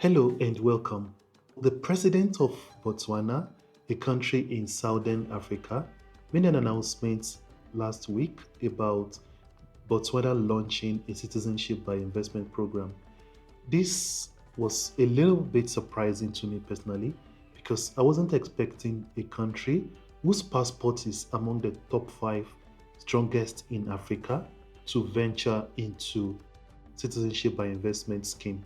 Hello and welcome. The President of Botswana, a country in southern Africa, made an announcement last week about Botswana launching a Citizenship by Investment program. This was a little bit surprising to me personally because I wasn't expecting a country whose passport is among the top five strongest in Africa to venture into Citizenship by Investment scheme.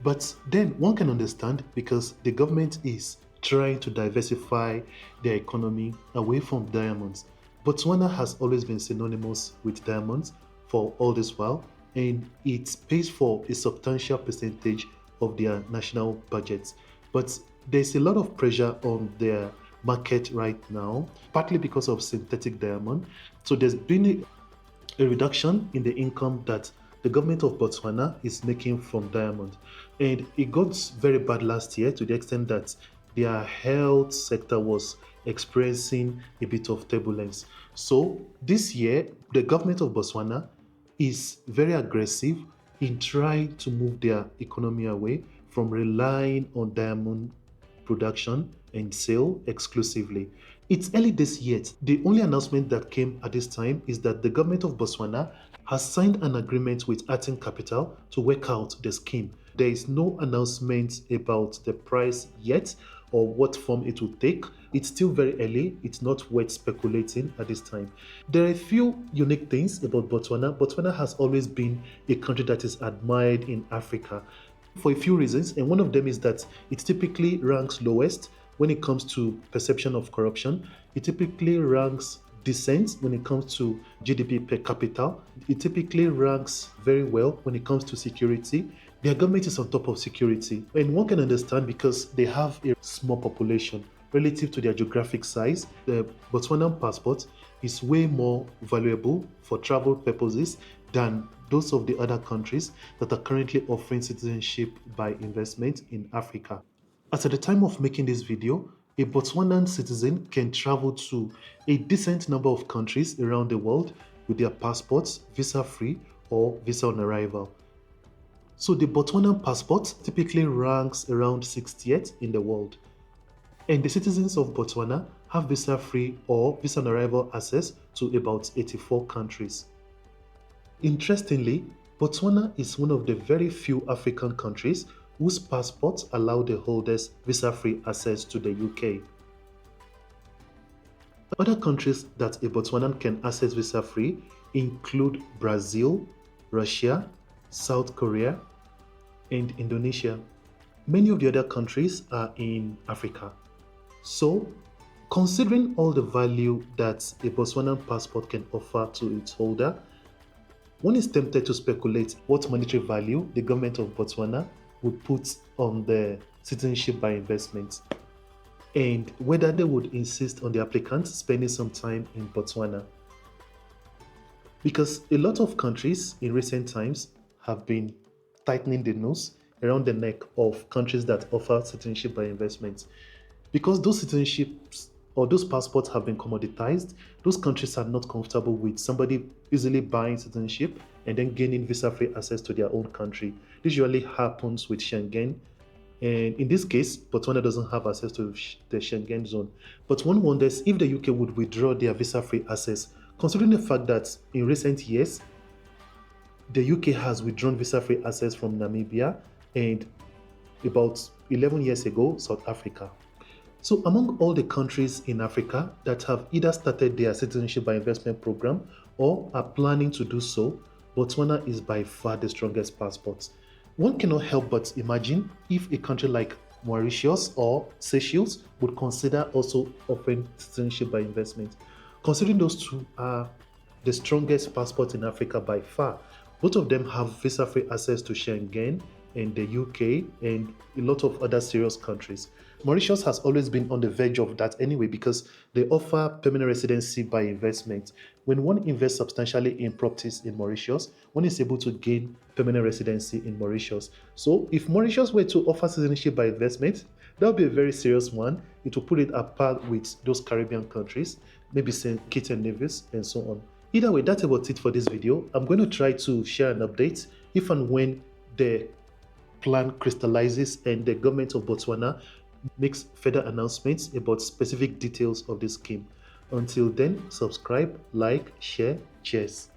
But then one can understand because the government is trying to diversify their economy away from diamonds. Botswana has always been synonymous with diamonds for all this while, and it pays for a substantial percentage of their national budgets. But there's a lot of pressure on their market right now, partly because of synthetic diamond. So there's been a reduction in the income that the government of Botswana is making from diamond. And it got very bad last year to the extent that their health sector was experiencing a bit of turbulence. So this year, the government of Botswana is very aggressive in trying to move their economy away from relying on diamond production and sale exclusively. It's early days yet. The only announcement that came at this time is that the government of Botswana has signed an agreement with Atin Capital to work out the scheme. There is no announcement about the price yet or what form it will take. It's still very early. It's not worth speculating at this time. There are a few unique things about Botswana. Botswana has always been a country that is admired in Africa for a few reasons, and one of them is that it typically ranks lowest when it comes to perception of corruption. It typically ranks decent when it comes to GDP per capita. It typically ranks very well when it comes to security. Their government is on top of security, and one can understand because they have a small population relative to their geographic size. The Botswanan passport is way more valuable for travel purposes than those of the other countries that are currently offering citizenship by investment in Africa. As at the time of making this video, a Botswanan citizen can travel to a decent number of countries around the world with their passports visa-free or visa on arrival. So the Botswanan passport typically ranks around 60th in the world. And the citizens of Botswana have visa-free or visa on arrival access to about 84 countries. Interestingly, Botswana is one of the very few African countries whose passports allow the holders visa-free access to the UK. Other countries that a Botswanan can access visa-free include Brazil, Russia, South Korea, and Indonesia. Many of the other countries are in Africa. So, considering all the value that a Botswanan passport can offer to its holder, one is tempted to speculate what monetary value the government of Botswana would put on the citizenship by investment and whether they would insist on the applicants spending some time in Botswana. Because a lot of countries in recent times have been tightening the noose around the neck of countries that offer citizenship by investment. Because those citizenships or those passports have been commoditized, those countries are not comfortable with somebody easily buying citizenship and then gaining visa-free access to their own country. This usually happens with Schengen. And in this case, Botswana doesn't have access to the Schengen zone. But one wonders if the UK would withdraw their visa-free access, considering the fact that in recent years, the UK has withdrawn visa-free access from Namibia and about 11 years ago, South Africa. So among all the countries in Africa that have either started their citizenship by investment program or are planning to do so, Botswana is by far the strongest passport. One cannot help but imagine if a country like Mauritius or Seychelles would consider also offering citizenship by investment. Considering those two are the strongest passports in Africa by far, both of them have visa-free access to Schengen and the UK and a lot of other serious countries. Mauritius has always been on the verge of that anyway because they offer permanent residency by investment. When one invests substantially in properties in Mauritius, one is able to gain permanent residency in Mauritius. So if Mauritius were to offer citizenship by investment, that would be a very serious one. It will put it apart with those Caribbean countries, maybe St. Kitts and Nevis and so on. Either way, that's about it for this video. I'm going to try to share an update if and when the plan crystallizes and the government of Botswana makes further announcements about specific details of the scheme. Until then, subscribe, like, share. Cheers.